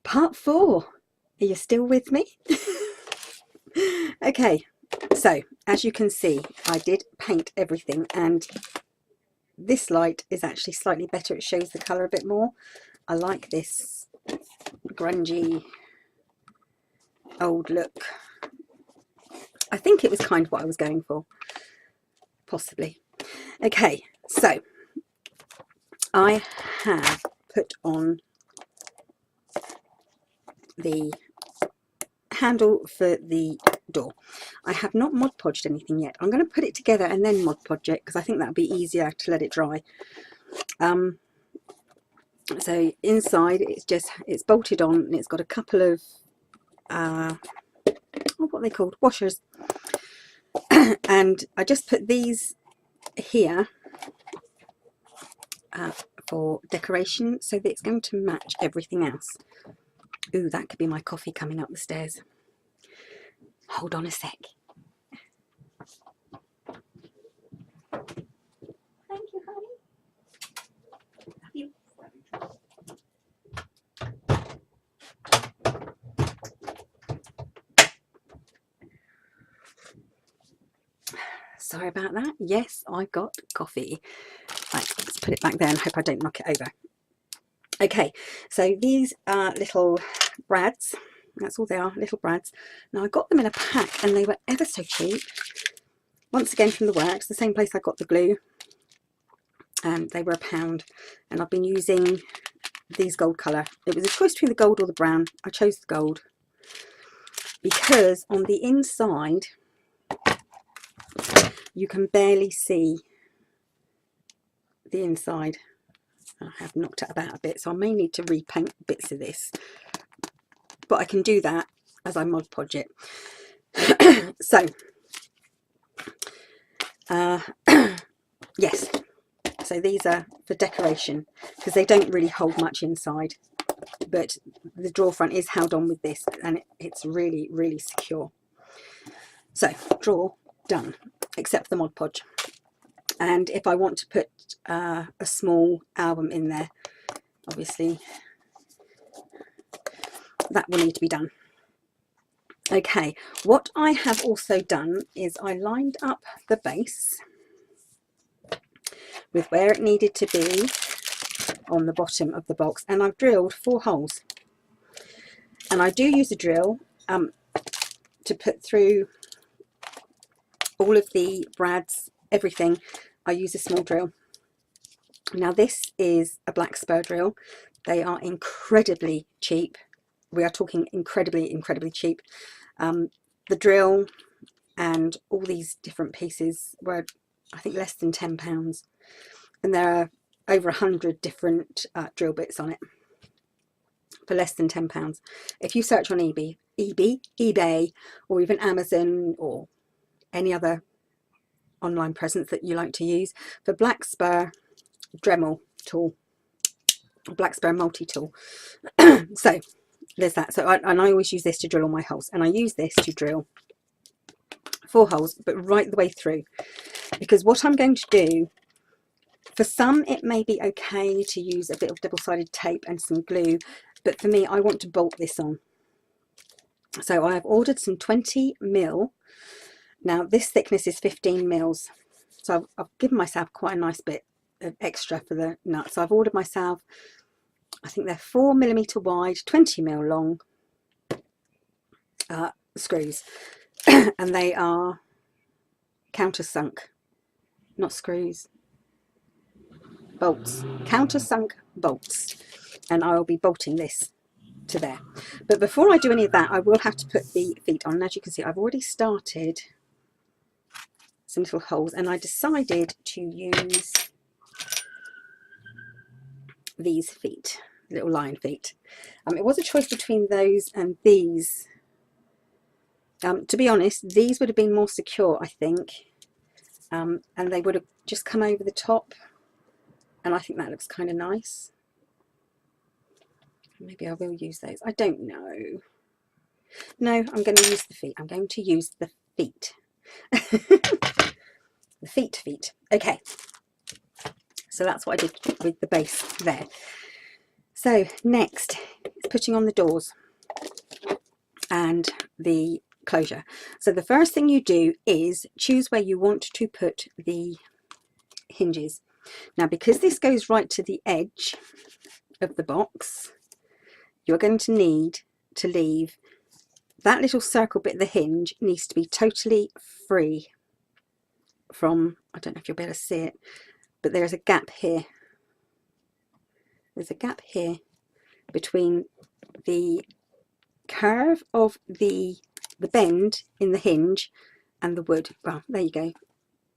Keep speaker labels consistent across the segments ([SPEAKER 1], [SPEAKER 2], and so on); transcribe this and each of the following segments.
[SPEAKER 1] Part 4. Are you still with me? Okay, so as you can see, I did paint everything, and this light is actually slightly better. It shows the colour a bit more. I like this grungy old look. I think it was kind of what I was going for, possibly. Okay, so I have put on the handle for the door. I have not Mod Podged anything yet. I'm going to put it together and then Mod Podge it, because I think that would be easier to let it dry. So inside it's bolted on, and it's got a couple of what are they called, washers, and I just put these here for decoration, so that it's going to match everything else. Ooh, that could be my coffee coming up the stairs. Hold on a sec. Thank you, honey. Love you. Sorry about that. Yes, I got coffee. Right, let's put it back there and hope I don't knock it over. Okay, so these are little brads. That's all they are, little brads. Now I got them in a pack, and they were ever so cheap. Once again from the works, the same place I got the glue, and they were £1. And I've been using these gold colour. It was a choice between the gold or the brown. I chose the gold because on the inside you can barely see the inside. I have knocked it about a bit, so I may need to repaint bits of this, but I can do that as I Mod Podge it. So yes, so these are for decoration because they don't really hold much inside, but the drawer front is held on with this, and it's really, really secure. So drawer done, except for the Mod Podge. And if I want to put a small album in there, obviously that will need to be done. Okay, what I have also done is I lined up the base with where it needed to be on the bottom of the box, and I've drilled 4 holes. And I do use a drill to put through all of the brads, everything. I use a small drill. Now this is a black spur drill. They are incredibly cheap. We are talking incredibly, incredibly cheap. The drill and all these different pieces were, I think, less than £10, and there are over 100 different drill bits on it for less than £10. If you search on eBay, or even Amazon, or any other online presence that you like to use, for black spur Dremel tool, black spur multi-tool. So there's that. So I always use this to drill all my holes, and I use this to drill 4 holes, but right the way through, because what I'm going to do, for some it may be okay to use a bit of double-sided tape and some glue, but for me, I want to bolt this on. So I have ordered some 20mm. Now this thickness is 15 mils, so I've given myself quite a nice bit of extra for the nut. So I've ordered myself, I think they're 4mm wide, 20mm long screws, and they are countersunk, not screws, bolts, countersunk bolts, and I will be bolting this to there. But before I do any of that, I will have to put the feet on. And as you can see, I've already started some little holes, and I decided to use these feet, little lion feet. It was a choice between those and these. To be honest, these would have been more secure, I think, and they would have just come over the top, and I think that looks kind of nice. Maybe I will use those. I don't know. No, I'm going to use the feet. I'm going to use the feet. The feet. Okay. So that's what I did with the base there. So next, putting on the doors and the closure. So the first thing you do is choose where you want to put the hinges. Now, because this goes right to the edge of the box, you're going to need to leave that little circle bit of the hinge needs to be totally free from, I don't know if you'll be able to see it, but there's a gap here. There's a gap here between the curve of the bend in the hinge and the wood. Well, there you go.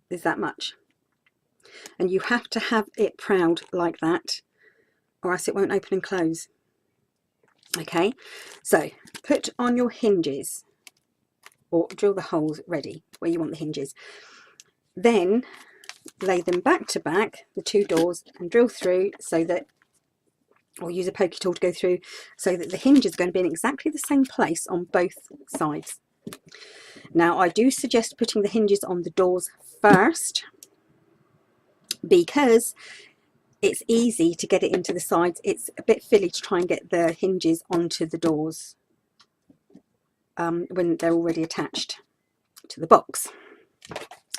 [SPEAKER 1] There's that much. And you have to have it proud like that, or else it won't open and close. Okay, so put on your hinges, or drill the holes ready where you want the hinges. Then lay them back to back, the two doors, and drill through so that, or use a pokey tool to go through, so that the hinge is going to be in exactly the same place on both sides. Now, I do suggest putting the hinges on the doors first, because it's easy to get it into the sides. It's a bit fiddly to try and get the hinges onto the doors when they're already attached to the box.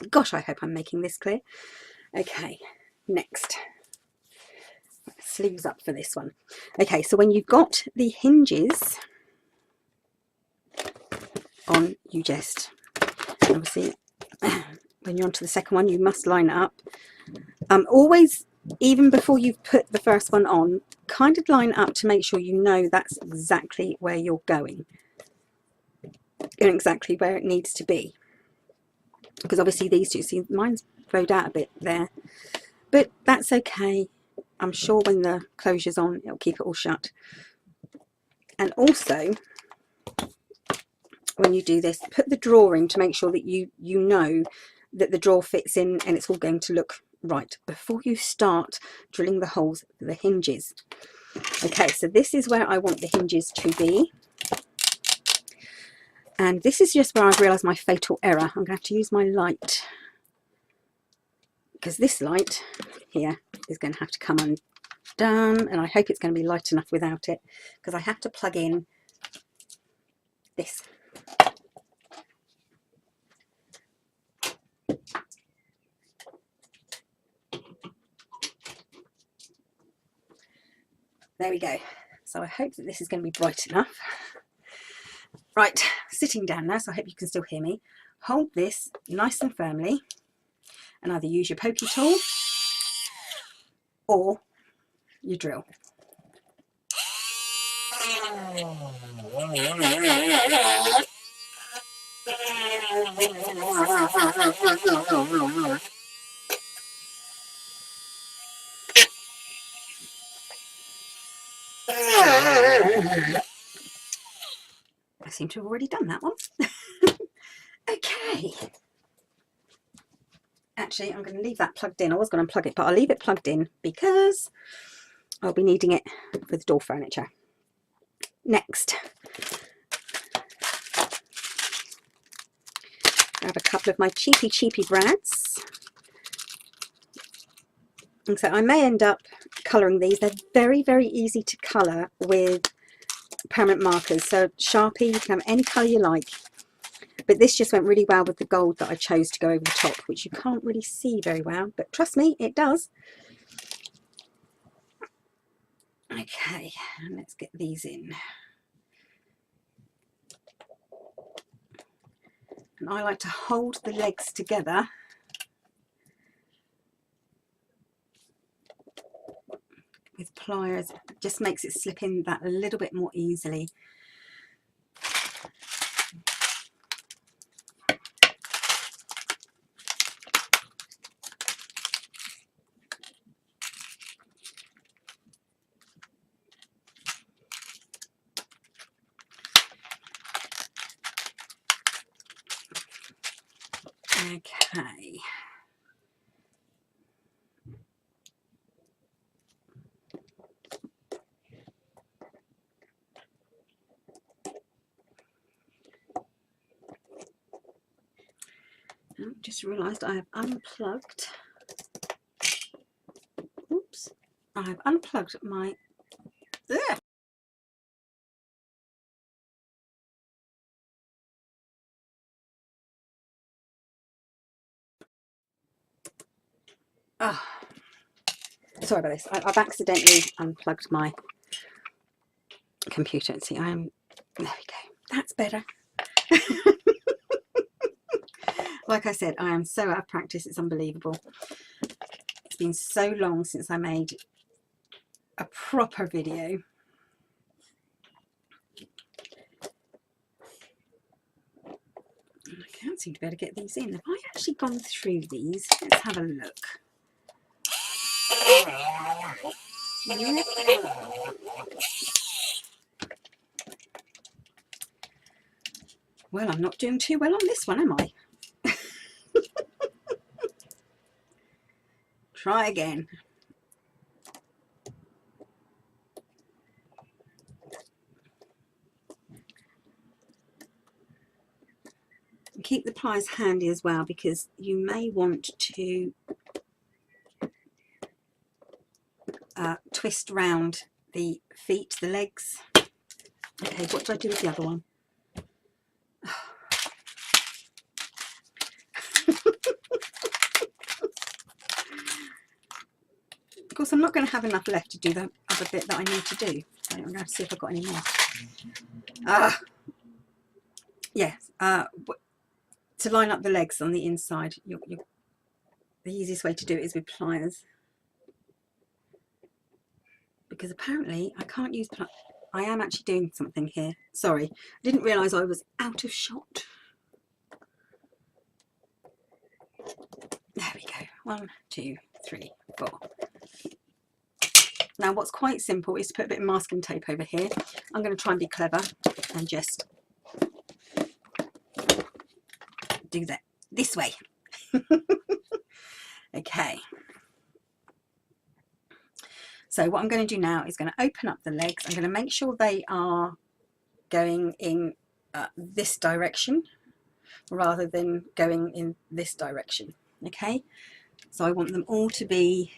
[SPEAKER 1] Gosh, I hope I'm making this clear. Okay, next. Sleeves up for this one. Okay, so when you've got the hinges on, you just, obviously, when you're onto the second one, you must line it up. Always, even before you've put the first one on, kind of line up to make sure you know that's exactly where you're going and exactly where it needs to be. Because obviously these two, see, mine's bowed out a bit there, but that's okay. I'm sure when the closure's on, it'll keep it all shut. And also, when you do this, put the drawer in to make sure that you know that the drawer fits in and it's all going to look right before you start drilling the holes for the hinges. Okay, so this is where I want the hinges to be. And this is just where I've realised my fatal error. I'm going to have to use my light, because this light here is going to have to come undone, and I hope it's going to be light enough without it, because I have to plug in this. There we go. So I hope that this is going to be bright enough. Right, sitting down now, so I hope you can still hear me. Hold this nice and firmly and either use your pokey tool or your drill. I seem to have already done that one. Okay. Actually, I'm going to leave that plugged in. I was going to unplug it, but I'll leave it plugged in because I'll be needing it for the door furniture. Next, grab a couple of my cheapy brads. And so I may end up colouring these. They're very, very easy to colour with permanent markers. So Sharpie, you can have any colour you like. But this just went really well with the gold that I chose to go over the top, which you can't really see very well. But trust me, it does. Okay, and let's get these in. And I like to hold the legs together with pliers. It just makes it slip in that a little bit more easily. Okay. I just realised I have unplugged. Oops. I have unplugged my Oh, sorry about this. I've accidentally unplugged my computer. See, there we go. That's better. Like I said, I am so out of practice, it's unbelievable. It's been so long since I made a proper video. I can't seem to be able to get these in. Have I actually gone through these? Let's have a look. Well, I'm not doing too well on this one, am I? Try again. Keep the pliers handy as well, because you may want to twist round the feet, the legs. Okay, what do I do with the other one? Of course, I'm not going to have enough left to do the other bit that I need to do. So I'm going to have to see if I've got any more. Yes, to line up the legs on the inside, the easiest way to do it is with pliers. Because apparently I can't use pliers. I am actually doing something here. Sorry, I didn't realise I was out of shot. There we go. 1, 2, 3, 4. Now what's quite simple is to put a bit of masking tape over here. I'm going to try and be clever and just do that this way. Okay. So what I'm going to do now is going to open up the legs. I'm going to make sure they are going in this direction rather than going in this direction. Okay. So I want them all to be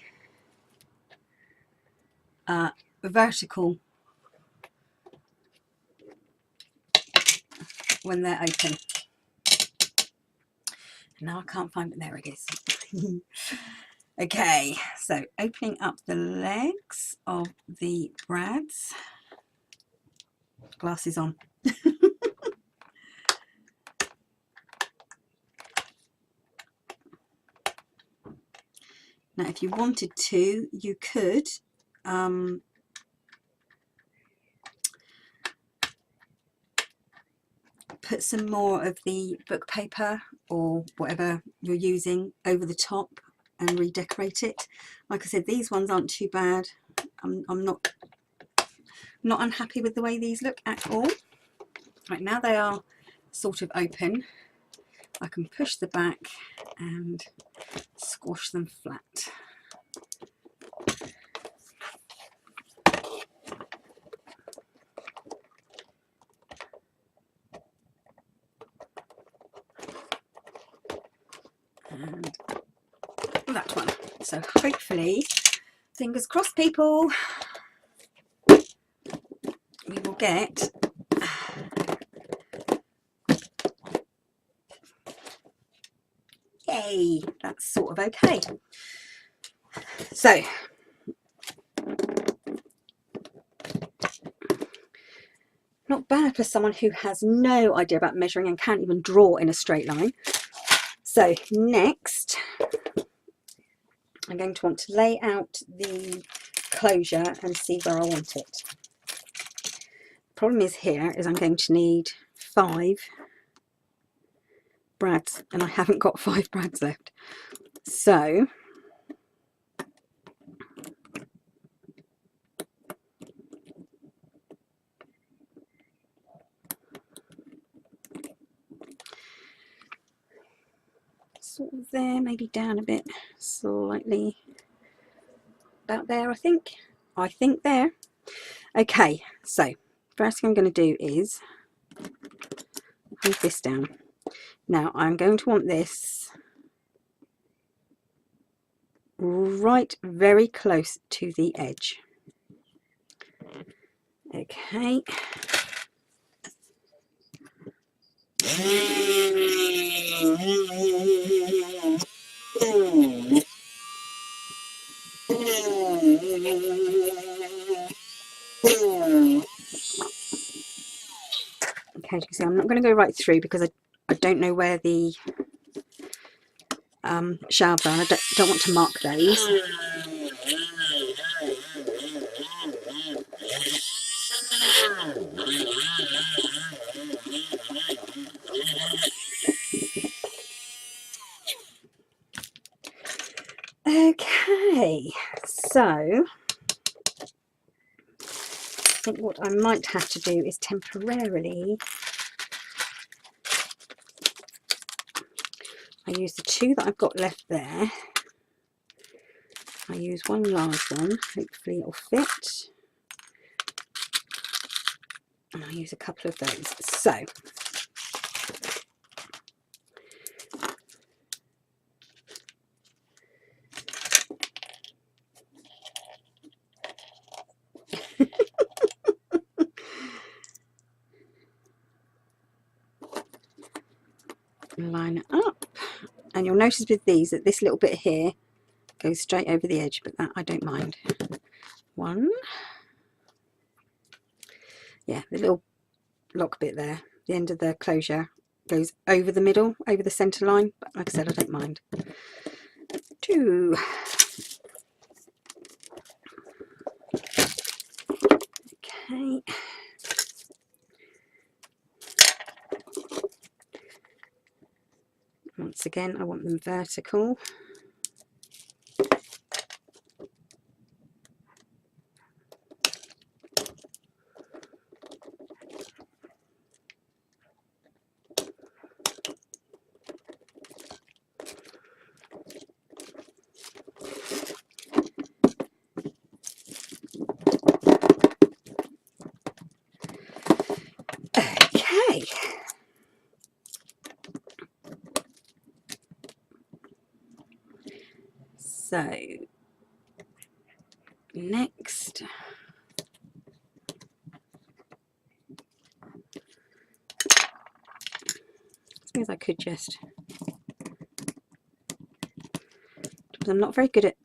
[SPEAKER 1] vertical when they're open. Now I can't find it. There it is. Okay, so opening up the legs of the brads. Glasses on. Now if you wanted to, you could put some more of the book paper or whatever you're using over the top and redecorate it. Like I said, these ones aren't too bad. I'm not unhappy with the way these look at all. Right, now they are sort of open, I can push the back and squash them flat. And that one. So hopefully, fingers crossed people, we will get yay, that's sort of okay. So not bad for someone who has no idea about measuring and can't even draw in a straight line. So next I'm going to want to lay out the closure and see where I want it. Problem is here is I'm going to need 5 brads and I haven't got 5 brads left. So sort of there, maybe down a bit, slightly about there, I think there. Okay, so first thing I'm going to do is hold this down. Now I'm going to want this right very close to the edge. Okay. Okay, as you can see, I'm not going to go right through because I don't know where the shelves are, and I don't want to mark those. Okay, so I think what I might have to do is temporarily, I use the two that I've got left there. I use one large one, hopefully it'll fit. And I use a couple of those. So, line it up. And you'll notice with these that this little bit here goes straight over the edge, but that I don't mind. One. Yeah, the little lock bit there, the end of the closure goes over the middle, over the centre line, but like I said, I don't mind. Two. Okay. Once again, I want them vertical. Okay. So, next, I suppose I could just, I'm not very good at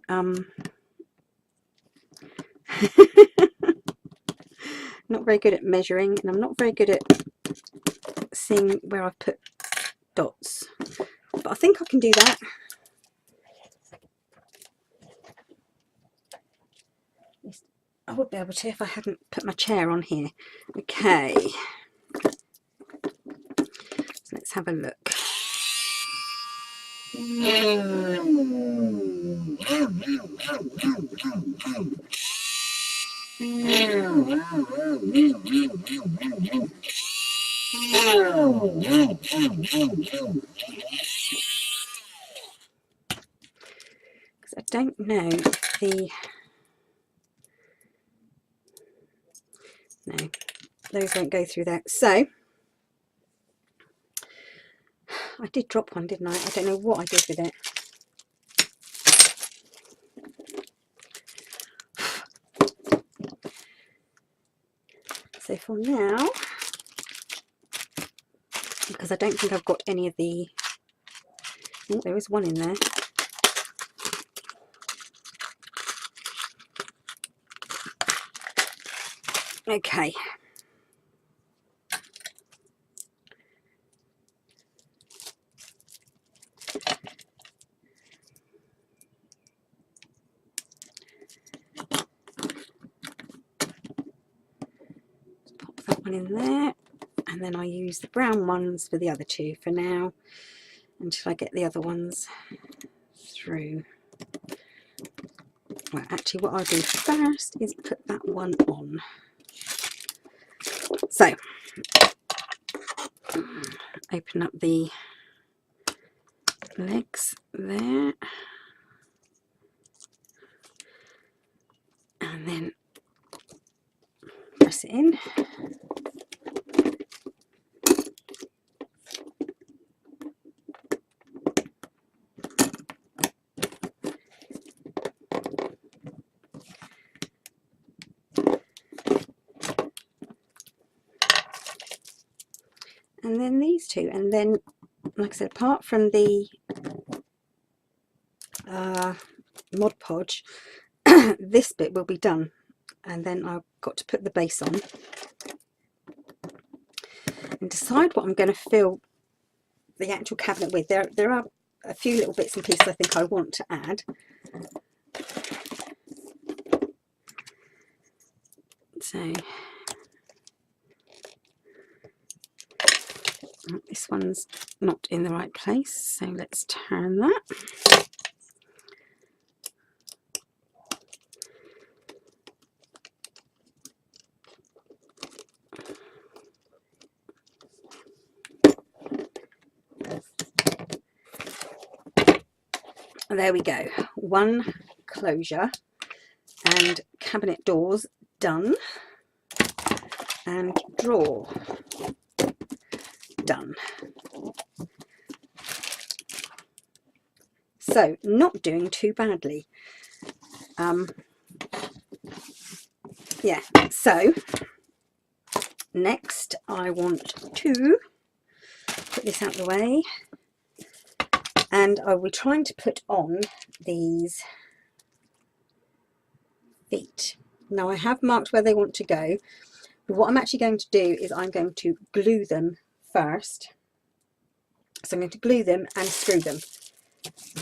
[SPEAKER 1] not very good at measuring, and I'm not very good at seeing where I've put dots, but I think I can do that. I would be able to if I hadn't put my chair on here. Okay, so let's have a look. Because I don't know the, no, those won't go through there. So I did drop one, didn't I? I don't know what I did with it. So for now, because I don't think I've got any of the, oh, there is one in there. Okay. Pop that one in there, and then I use the brown ones for the other two for now, until I get the other ones through. Well, actually what I'll do first is put that one on. So, open up the legs there, and then press it in. And then these two, and then, like I said, apart from the Mod Podge, this bit will be done, and then I've got to put the base on and decide what I'm going to fill the actual cabinet with. There are a few little bits and pieces I think I want to add. So this one's not in the right place, so let's turn that. There we go. One closure and cabinet doors done, and drawer done. So not doing too badly. Yeah, so next I want to put this out of the way, and I will be trying to put on these feet. Now I have marked where they want to go, but what I'm actually going to do is I'm going to glue them first. So I'm going to glue them and screw them.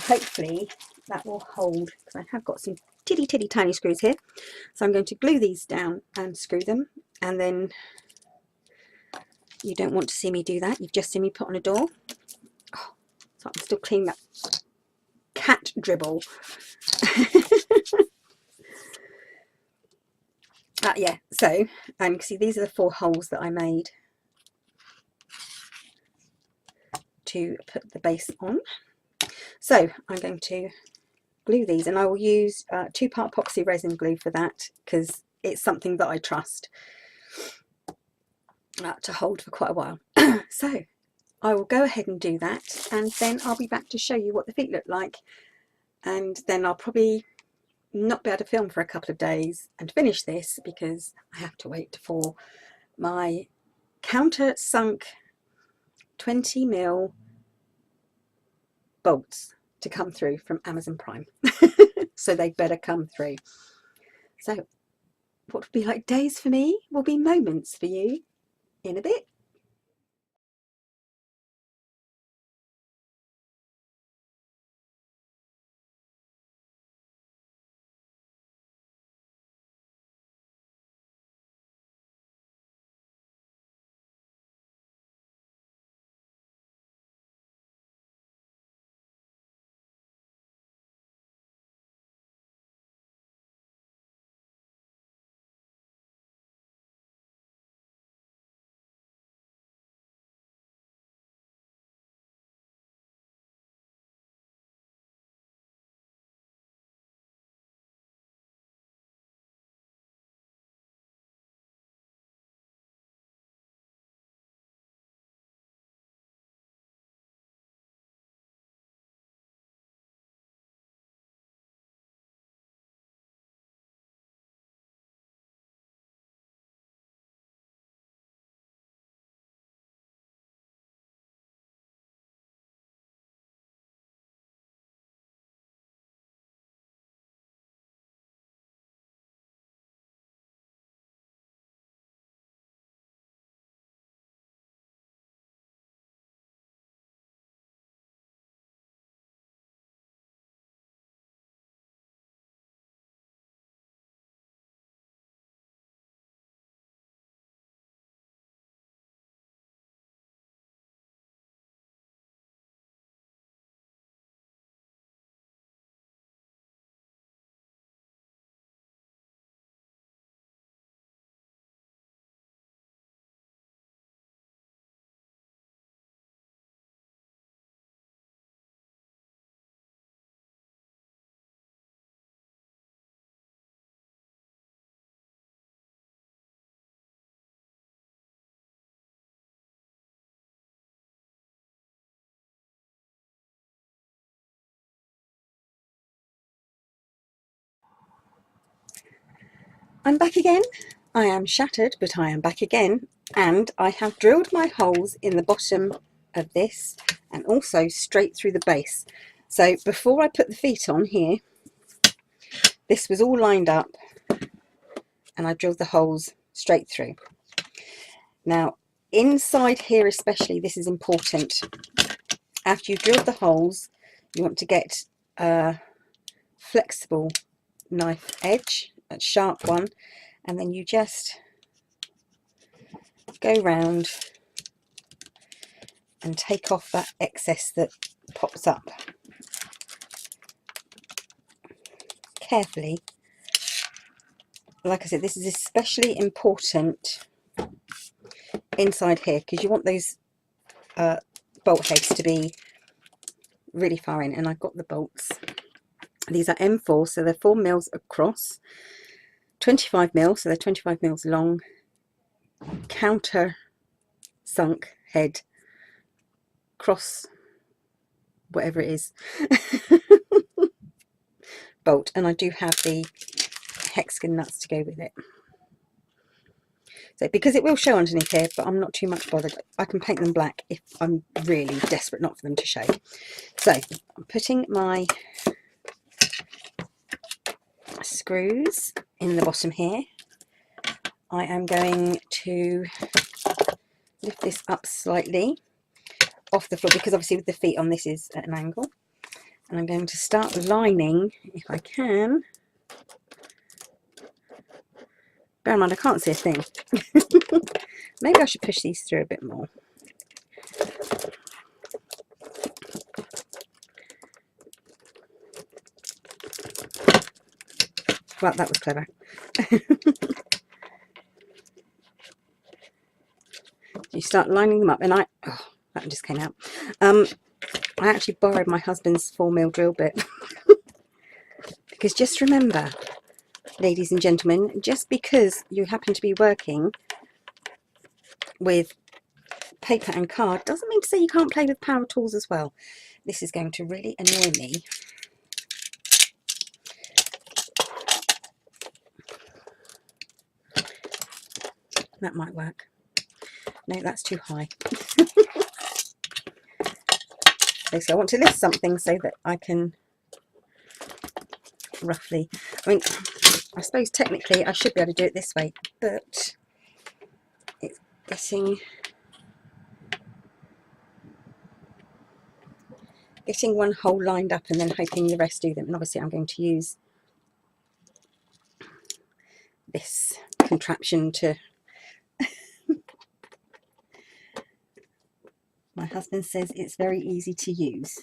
[SPEAKER 1] Hopefully that will hold, because I have got some titty tiny screws here. So I'm going to glue these down and screw them, and then you don't want to see me do that. You've just seen me put on a door. Oh, so I'm still cleaning that cat dribble. Yeah, so you can see these are the 4 holes that I made to put the base on. So I'm going to glue these, and I will use 2-part epoxy resin glue for that, because it's something that I trust to hold for quite a while. So I will go ahead and do that, and then I'll be back to show you what the feet look like, and then I'll probably not be able to film for a couple of days and finish this, because I have to wait for my countersunk 20mm bolts to come through from Amazon Prime. So they better come through. So what will be like days for me will be moments for you in a bit. I'm back again. I am shattered, but I am back again, and I have drilled my holes in the bottom of this and also straight through the base. So before I put the feet on here, this was all lined up and I drilled the holes straight through. Now inside here especially, this is important. After you've drilled the holes, you want to get a flexible knife edge, a sharp one, and then you just go round and take off that excess that pops up carefully. Like I said, this is especially important inside here because you want those bolt heads to be really far in. And I've got the bolts. These are M4, so they're 4 mils across, 25 mils, so they're 25 mils long, counter sunk head, cross, whatever it is, bolt. And I do have the hexagon nuts to go with it. So because it will show underneath here, but I'm not too much bothered. I can paint them black if I'm really desperate not for them to show. So I'm putting my screws in the bottom here. I am going to lift this up slightly off the floor because obviously with the feet on, this is at an angle. And I'm going to start lining, if I can. Bear in mind, I can't see a thing. Maybe I should push these through a bit more. Well, that was clever. You start lining them up, and that just came out. I actually borrowed my husband's 4 mil drill bit because just remember, ladies and gentlemen, just because you happen to be working with paper and card doesn't mean to say you can't play with power tools as well. This is going to really annoy me. That might work. No, that's too high. Okay, so I want to lift something so that I can roughly, I mean, I suppose technically I should be able to do it this way, but it's getting one hole lined up and then hoping the rest do them. And obviously I'm going to use this contraption to my husband says it's very easy to use.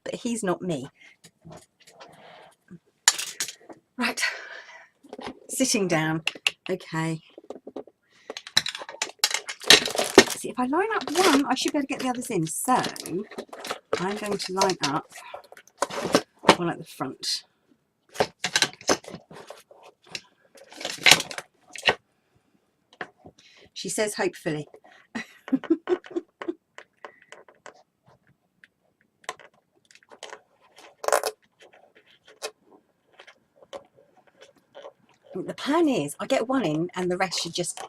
[SPEAKER 1] But he's not me. Right, sitting down. Okay. See, if I line up one, I should be able to get the others in. So I'm going to line up one at the front. She says hopefully. The plan is I get one in and the rest should just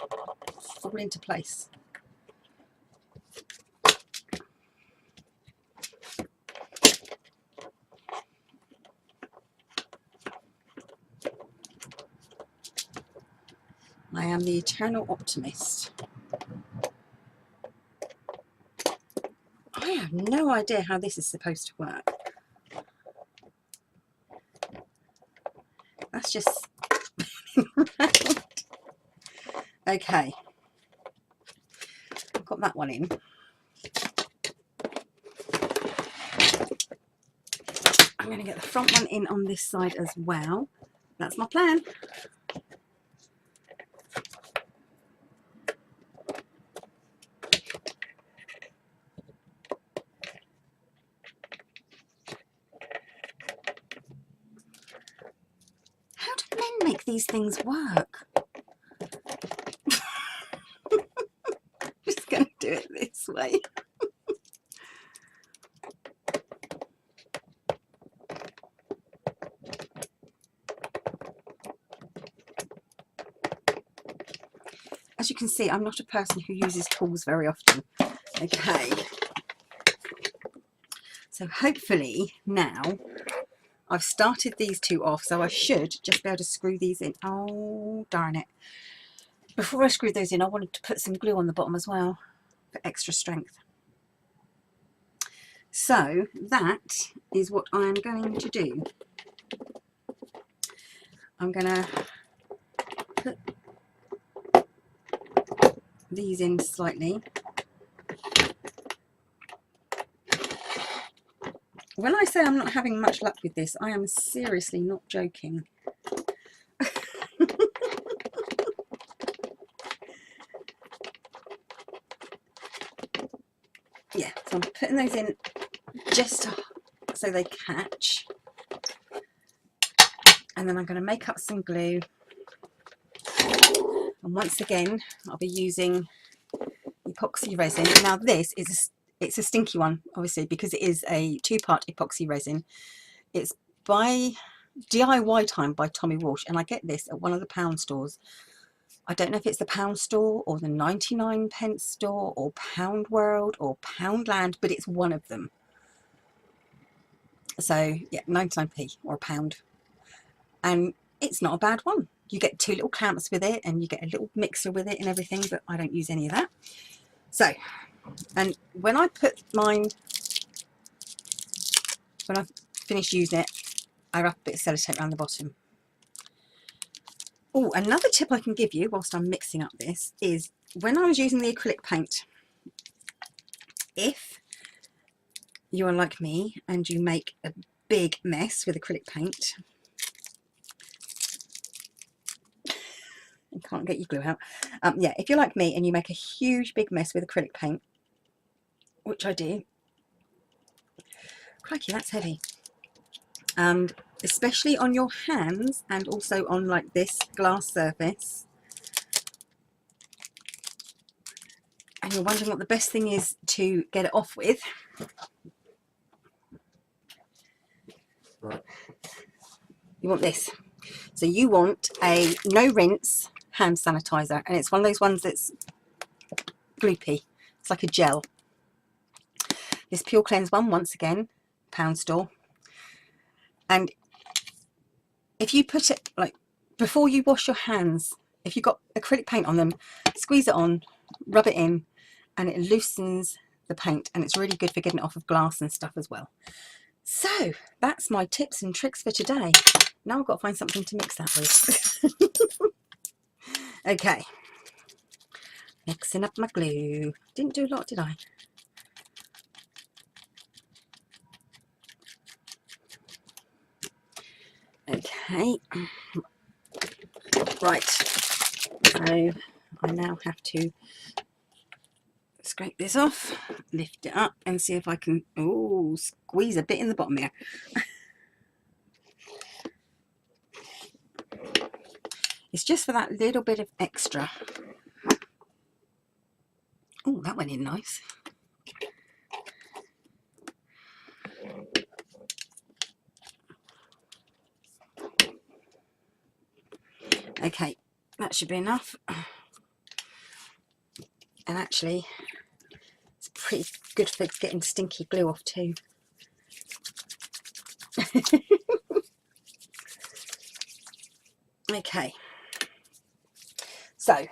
[SPEAKER 1] fall into place. I am the eternal optimist. I have no idea how this is supposed to work. That's just okay. I've got that one in. I'm going to get the front one in on this side as well. That's my plan. How do men make these things work? Just going to do it this way. As you can see, I'm not a person who uses tools very often. Okay. So hopefully now I've started these two off, so I should just be able to screw these in. Oh, darn it. Before I screw those in, I wanted to put some glue on the bottom as well for extra strength. So that is what I'm going to do. I'm going to put these in slightly. When I say I'm not having much luck with this, I am seriously not joking. Yeah, so I'm putting those in just so they catch. And then I'm going to make up some glue. And once again, I'll be using epoxy resin. Now this is it's a stinky one, obviously, because it is a 2-part epoxy resin. It's by DIY Time by Tommy Walsh, and I get this at one of the pound stores. I don't know if it's the Pound Store or the 99p store or Pound World or Poundland, but it's one of them. So yeah, 99p or a pound. And it's not a bad one. You get 2 little clamps with it, and you get a little mixer with it and everything, but I don't use any of that. So, and when I put mine, when I've finished using it, I wrap a bit of sellotape around the bottom. Oh, another tip I can give you whilst I'm mixing up this is when I was using the acrylic paint, if you are like me and you make a big mess with acrylic paint, you can't get your glue out. Yeah, if you're like me and you make a huge big mess with acrylic paint, which I do, crikey, that's heavy. And especially on your hands and also on like this glass surface, and you're wondering what the best thing is to get it off with, you want this. So you want a no rinse hand sanitizer, and it's one of those ones that's gloopy. It's like a gel. This Pure Cleanse one, once again, pound store. And if you put it, like, before you wash your hands, if you've got acrylic paint on them, squeeze it on, rub it in, and it loosens the paint, and it's really good for getting it off of glass and stuff as well. So that's my tips and tricks for today. Now I've got to find something to mix that with. Okay, mixing up my glue. Didn't do a lot, did I? Okay, right, so I now have to scrape this off, lift it up and see if I can, oh, squeeze a bit in the bottom here. It's just for that little bit of extra. Oh, that went in nice. Okay, that should be enough. And actually, it's pretty good for getting stinky glue off too. Okay, so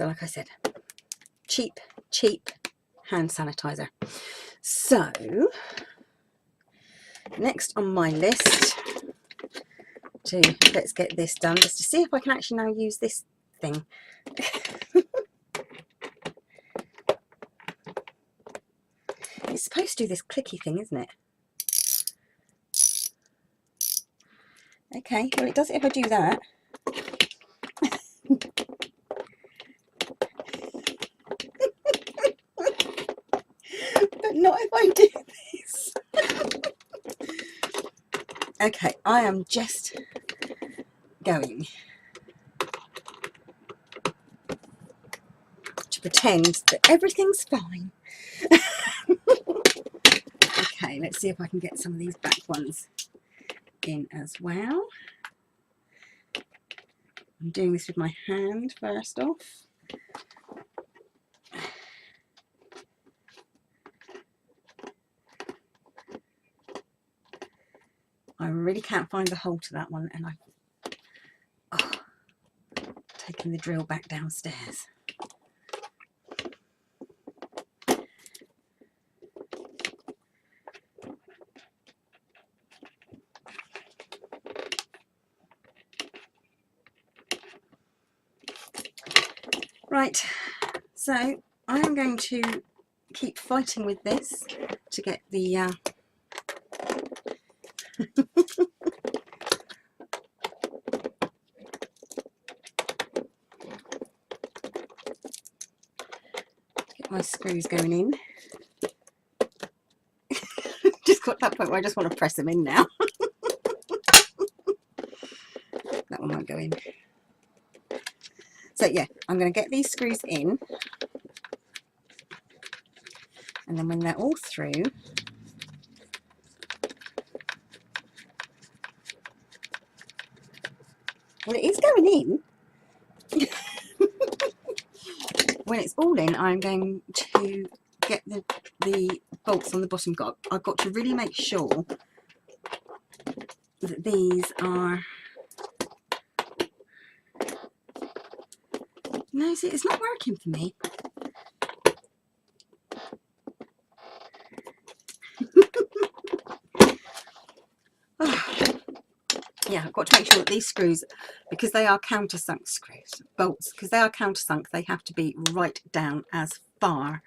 [SPEAKER 1] like I said, cheap hand sanitizer. So next on my list, let's get this done, just to see if I can actually now use this thing. It's supposed to do this clicky thing, isn't it? Okay, well, it does it if I do that. But not if I do this. Okay, I am just going to pretend that everything's fine. Okay, let's see if I can get some of these back ones in as well. I'm doing this with my hand first off. I really can't find the hole to that one, and I've taken the drill back downstairs. Right, so I am going to keep fighting with this to get the get my screws going in. Just got to that point where I just want to press them in now. That one won't go in. So yeah, I'm going to get these screws in, and then when they're all through, well, it is going in. When it's all in, I'm going to get the bolts on the bottom. I've got to really make sure that these are... No, see, it's not working for me. Yeah, I've got to make sure that these screws, because they are countersunk screws, bolts, because they are countersunk, they have to be right down as far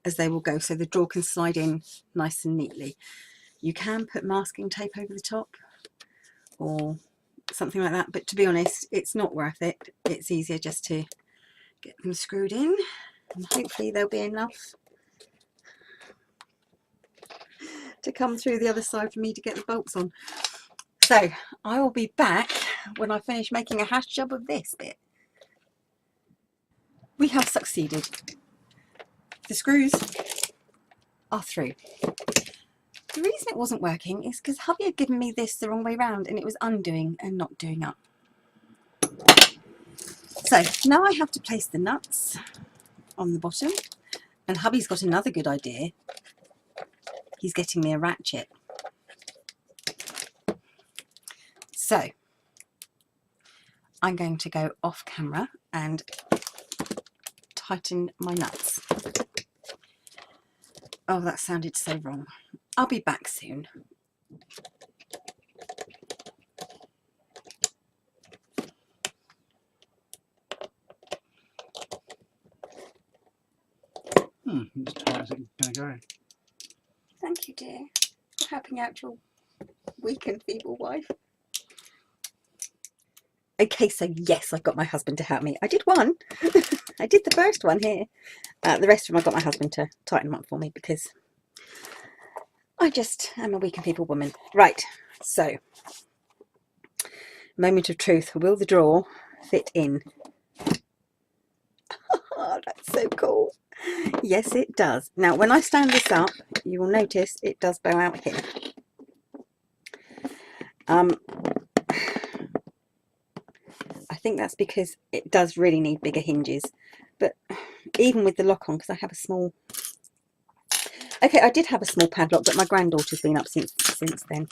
[SPEAKER 1] as they will go, so the drawer can slide in nice and neatly. You can put masking tape over the top or something like that, but to be honest, it's not worth it. It's easier just to get them screwed in, and hopefully there'll be enough to come through the other side for me to get the bolts on. So I will be back when I finish making a hash job of this bit. We have succeeded. The screws are through. The reason it wasn't working is because hubby had given me this the wrong way round, and it was undoing and not doing up. So now I have to place the nuts on the bottom, and hubby's got another good idea. He's getting me a ratchet. So I'm going to go off camera and tighten my nuts. Oh, that sounded so wrong. I'll be back soon.
[SPEAKER 2] As tight as it's going to go.
[SPEAKER 1] Thank you, dear, for helping out your weak and feeble wife. Okay, so yes, I've got my husband to help me. I did one. I did the first one here. The rest of them I got my husband to tighten them up for me because I just am a weak and feeble woman. Right, so moment of truth. Will the drawer fit in? Oh, that's so cool. Yes, it does. Now, when I stand this up, you will notice it does bow out here. I think that's because it does really need bigger hinges. But even with the lock on, because I have a small... Okay, I did have a small padlock, but my granddaughter's been up since then.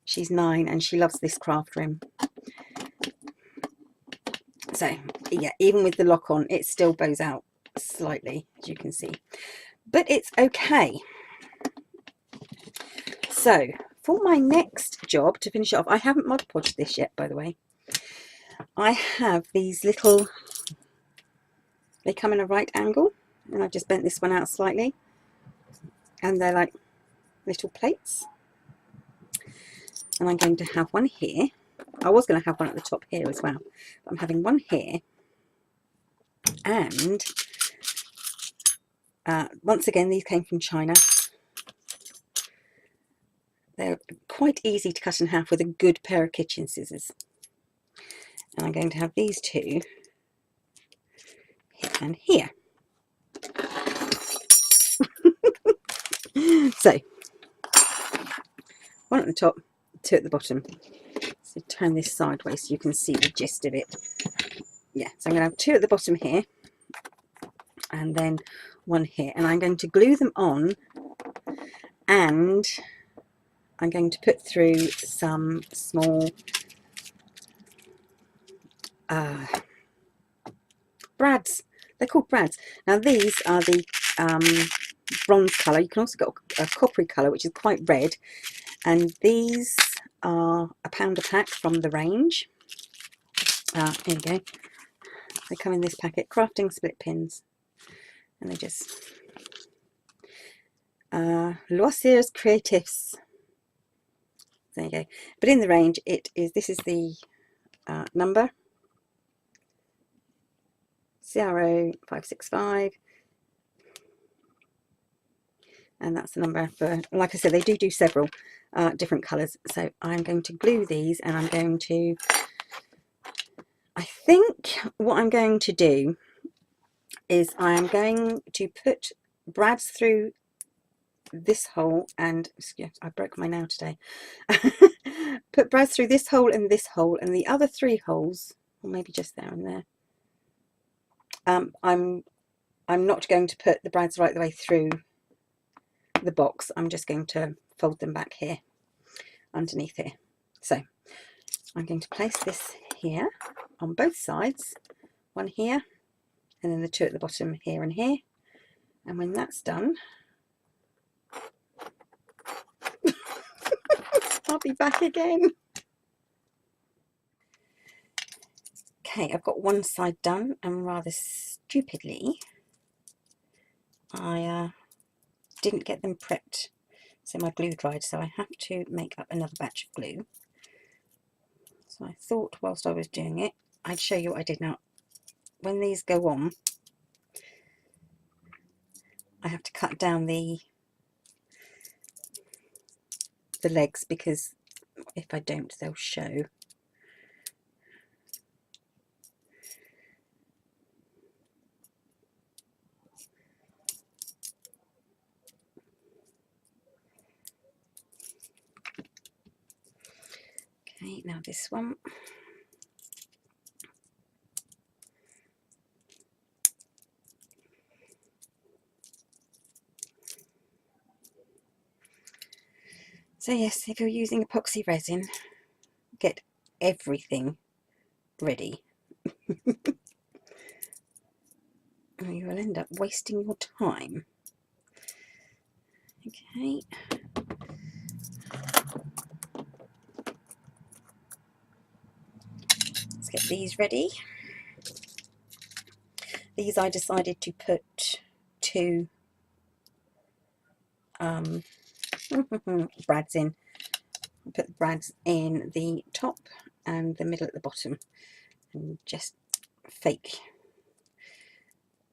[SPEAKER 1] She's 9 and she loves this craft room. So, yeah, even with the lock on, it still bows out slightly, as you can see. But it's okay. So, for my next job, to finish it off, I haven't Mod Podged this yet, by the way. I have these little... They come in a right angle, and I've just bent this one out slightly. And they're like little plates. And I'm going to have one here. I was going to have one at the top here as well. But I'm having one here. And once again, these came from China. They're quite easy to cut in half with a good pair of kitchen scissors. And I'm going to have these two here and here. So, one at the top, two at the bottom. So turn this sideways so you can see the gist of it. Yeah, so I'm going to have two at the bottom here and then one here, and I'm going to glue them on and I'm going to put through some small brads. They're called brads. Now these are the bronze colour. You can also get a coppery colour, which is quite red. And these are £1 a pack from the range. Here you go. They come in this packet. Crafting split pins. And they just... Loisirs Creatifs. There you go. But in the range, this is the number. CRO565. And that's the number for, like I said, they do several different colours. So I'm going to glue these, and I'm going to, I think what I'm going to do is I'm going to put brads through this hole, and excuse, I broke my nail today. Put brads through this hole, and the other 3 holes, or maybe just there and there. I'm not going to put the brads right the way through the box. I'm just going to fold them back here underneath here. So I'm going to place this here on both sides, one here and then the 2 at the bottom here and here, and when that's done I'll be back again. Okay, I've got one side done, and rather stupidly I didn't get them prepped, so my glue dried, so I have to make up another batch of glue. So I thought whilst I was doing it I'd show you what I did. Now when these go on, I have to cut down the legs, because if I don't they'll show. Okay, now this one. So yes, if you're using epoxy resin, get everything ready. Or you will end up wasting your time. Okay. Let's get these ready. These I decided to put 2 brads in. I put the brads in the top and the middle at the bottom, and just fake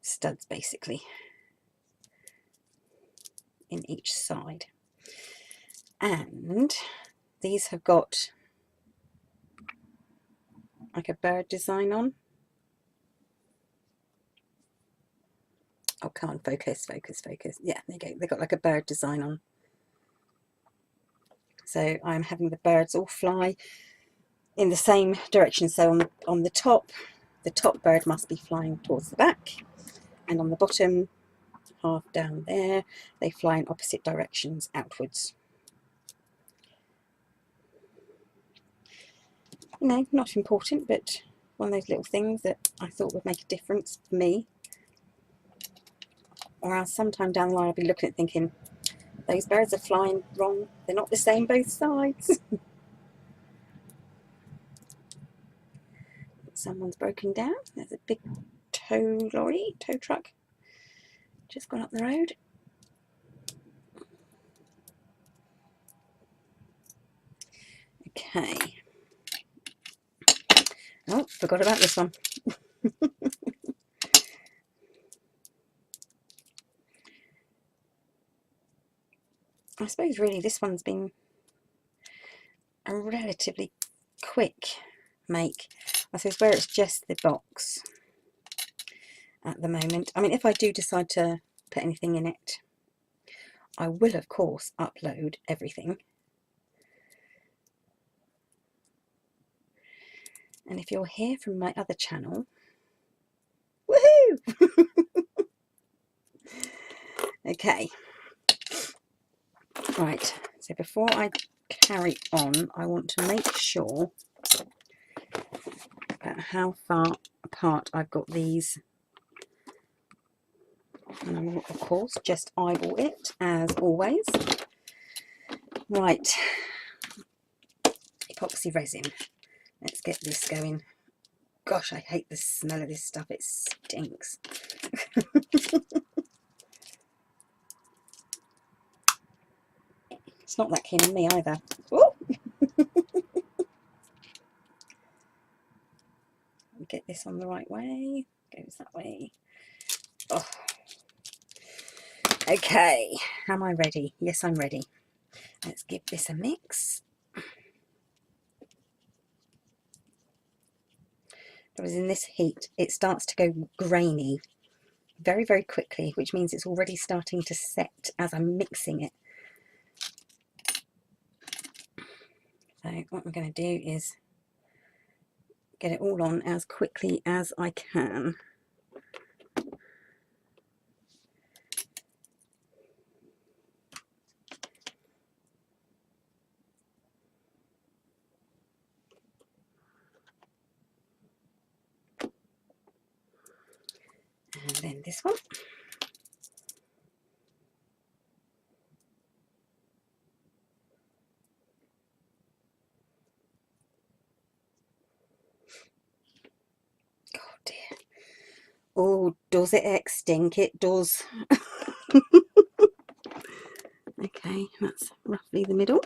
[SPEAKER 1] studs basically in each side. And these have got like a bird design on. Oh, come on, focus, focus, focus. Yeah, there you go. They've got like a bird design on. So I'm having the birds all fly in the same direction. So on the top bird must be flying towards the back, and on the bottom half down there they fly in opposite directions outwards. You know, not important, but one of those little things that I thought would make a difference for me. Or else sometime down the line I'll be looking at thinking, those birds are flying wrong, they're not the same both sides. Someone's broken down. There's a big tow truck just gone up the road. Okay. Oh, forgot about this one. I suppose really this one's been a relatively quick make. I suppose where it's just the box at the moment. I mean, if I do decide to put anything in it, I will of course upload everything. And if you're here from my other channel, woohoo! Okay. Right, so before I carry on, I want to make sure about how far apart I've got these. And I will, of course, just eyeball it, as always. Right, epoxy resin. Let's get this going. Gosh, I hate the smell of this stuff. It stinks. It's not that keen on me either. Ooh. Get this on the right way. Goes that way. Oh. Okay, am I ready? Yes, I'm ready. Let's give this a mix. Because in this heat, it starts to go grainy very, very quickly, which means it's already starting to set as I'm mixing it. So what I'm going to do is get it all on as quickly as I can. And then this one. Oh dear. Oh, does it stink? It does. Okay, that's roughly the middle.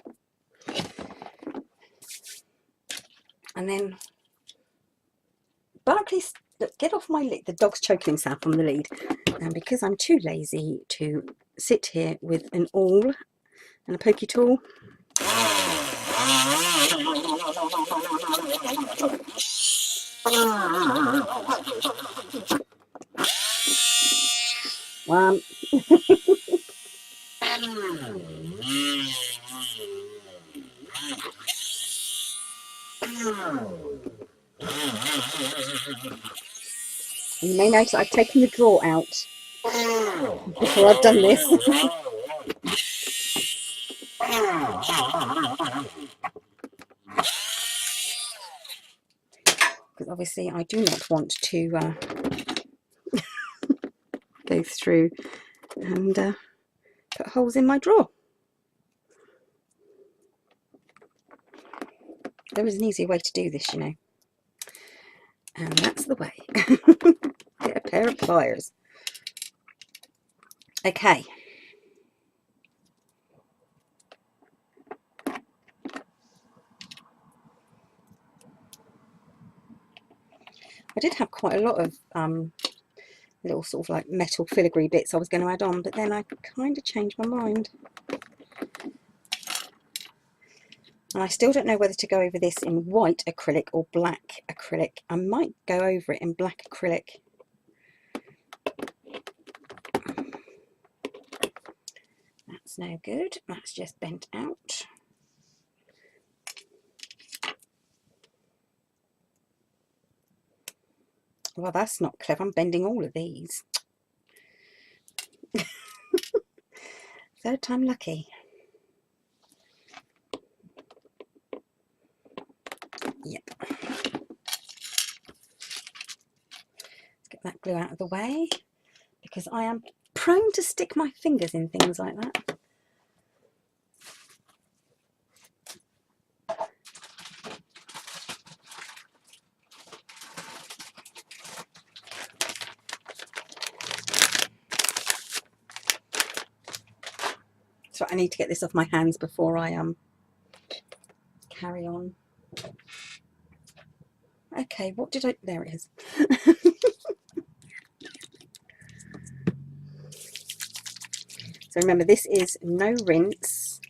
[SPEAKER 1] And then Barclays, look, get off my lid. The dog's choking himself on the lead. And because I'm too lazy to sit here with an awl and a pokey tool, you may notice I've taken the drawer out before I've done this. Because obviously I do not want to go through and put holes in my drawer. There is an easier way to do this, you know. And that's the way. Get a pair of pliers. Okay. I did have quite a lot of little sort of like metal filigree bits I was going to add on, but then I kind of changed my mind. And I still don't know whether to go over this in white acrylic or black acrylic. I might go over it in black acrylic. That's no good. That's just bent out. Well, that's not clever. I'm bending all of these. Third time lucky. Yep. Let's get that glue out of the way, because I am prone to stick my fingers in things like that. So I need to get this off my hands before I carry on. Okay, what did I... There it is. So remember, this is no rinse,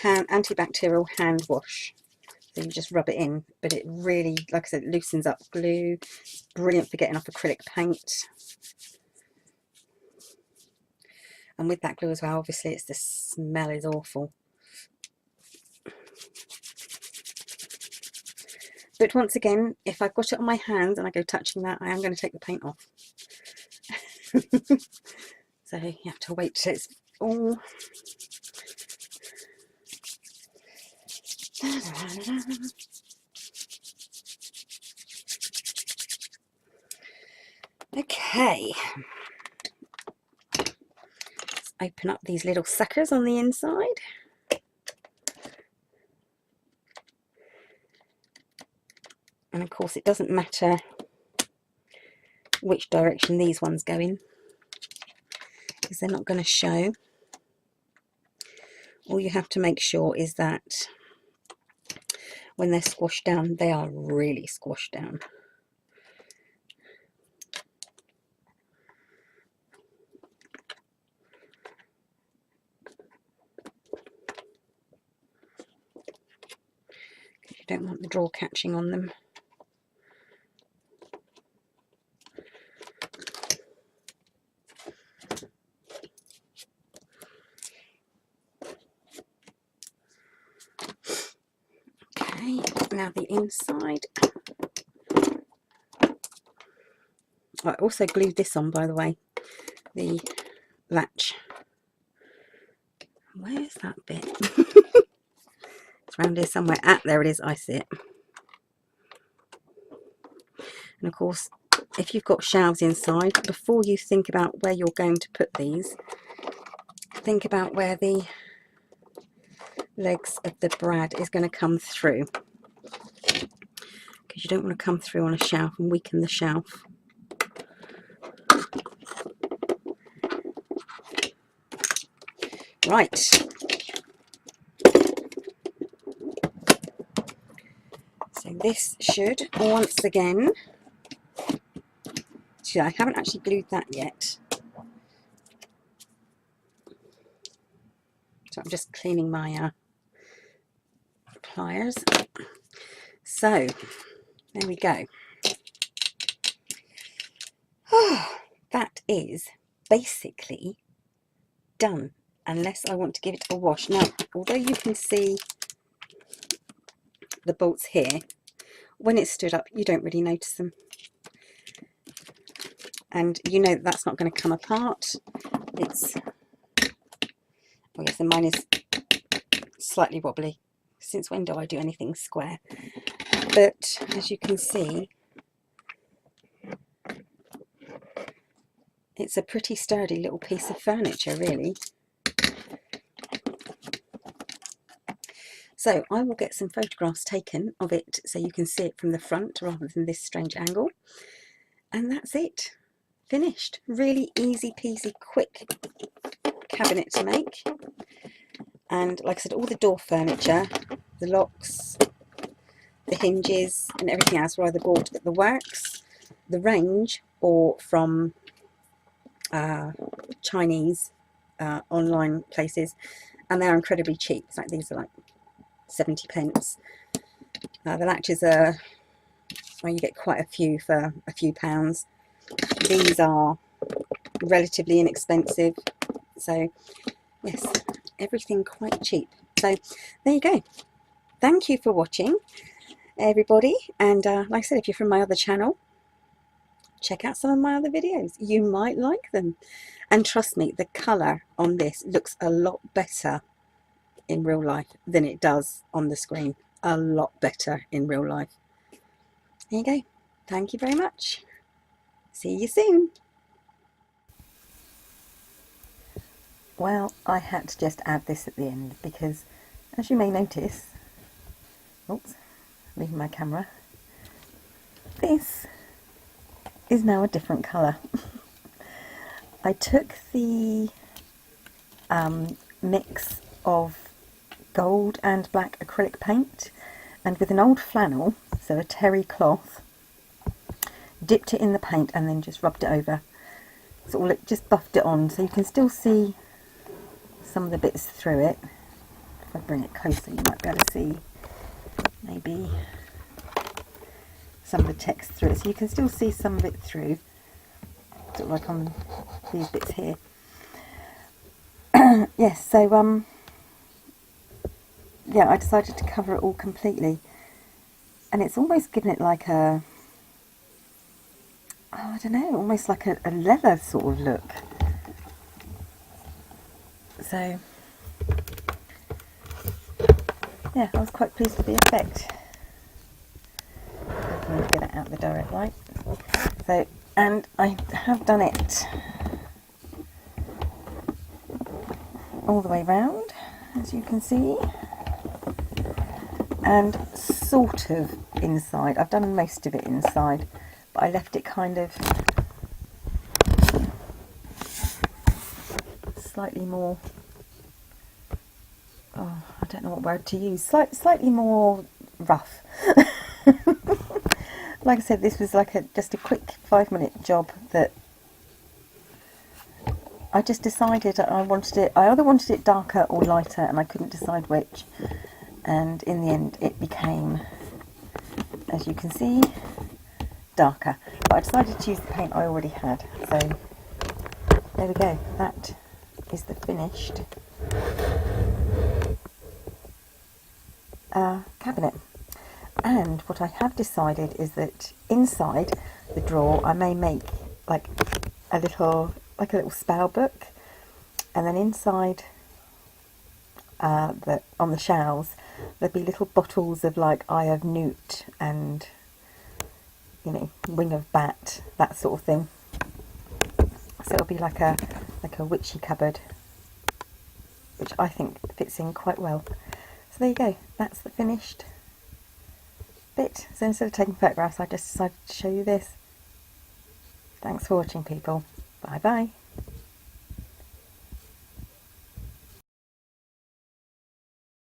[SPEAKER 1] antibacterial hand wash. So you just rub it in, but it really, like I said, it loosens up glue. It's brilliant for getting off acrylic paint. And with that glue as well, obviously, the smell is awful. But once again, if I've got it on my hands and I go touching that, I am going to take the paint off. So you have to wait till it's all Okay, let's open up these little suckers on the inside. And of course it doesn't matter which direction these ones go in, because they're not going to show. All you have to make sure is that when they're squashed down, they are really squashed down. You don't want the drawer catching on them. Okay, now the inside. I also glued this on, by the way, the latch. Where's that bit? It's around here somewhere. Ah, there it is, I see it. And of course, if you've got shelves inside, before you think about where you're going to put these, think about where the legs of the brad is going to come through, because you don't want to come through on a shelf and weaken the shelf. Right, so this should once again, see, I haven't actually glued that yet, so I'm just cleaning my pliers. So there we go. That is basically done, unless I want to give it a wash. Now, although you can see the bolts here, when it's stood up you don't really notice them, and you know that's not going to come apart. It's, oh yes, and mine is slightly wobbly. Since when do I do anything square? But as you can see, it's a pretty sturdy little piece of furniture, really. So I will get some photographs taken of it so you can see it from the front rather than this strange angle. And that's it. Finished. Really easy peasy, quick cabinet to make. And like I said, all the door furniture, the locks, the hinges and everything else were either bought at the works, the range, or from Chinese online places, and they're incredibly cheap. It's like these are like 70 pence. The latches are, well, you get quite a few for a few pounds. These are relatively inexpensive, so yes, everything quite cheap. So there you go. Thank you for watching, everybody, and like I said, if you're from my other channel, check out some of my other videos. You might like them, and trust me, the colour on this looks a lot better in real life than it does on the screen. A lot better in real life. There you go. Thank you very much. See you soon. Well, I had to just add this at the end because, as you may notice, oops, leaving my camera, this is now a different colour. I took the mix of gold and black acrylic paint, and with an old flannel, so a terry cloth, dipped it in the paint and then just rubbed it over. So just buffed it on, so you can still see some of the bits through it. If I bring it closer, you might be able to see maybe some of the text through it. So you can still see some of it through, sort of like on these bits here. Yes, so yeah, I decided to cover it all completely, and it's almost given it like a, oh, I don't know, almost like a leather sort of look. So
[SPEAKER 3] yeah, I was quite pleased with the effect. I'm going to get it out the direct light. So, and I have done it all the way round, as you can see, and sort of inside. I've done most of it inside, but I left it kind of slightly more, oh, I don't know what word to use, slightly more rough. Like I said, this was like just a quick 5-minute job that I just decided I wanted it. I either wanted it darker or lighter, and I couldn't decide which. And in the end, it became, as you can see, darker. But I decided to use the paint I already had. So there we go. That is the finished cabinet. And what I have decided is that inside the drawer I may make like a little spell book, and then inside on the shelves there'll be little bottles of like Eye of Newt and, you know, Wing of Bat, that sort of thing. So it'll be like a witchy cupboard, which I think fits in quite well. So there you go, that's the finished bit. So instead of taking photographs, I just decided to show you this. Thanks for watching, people. Bye bye.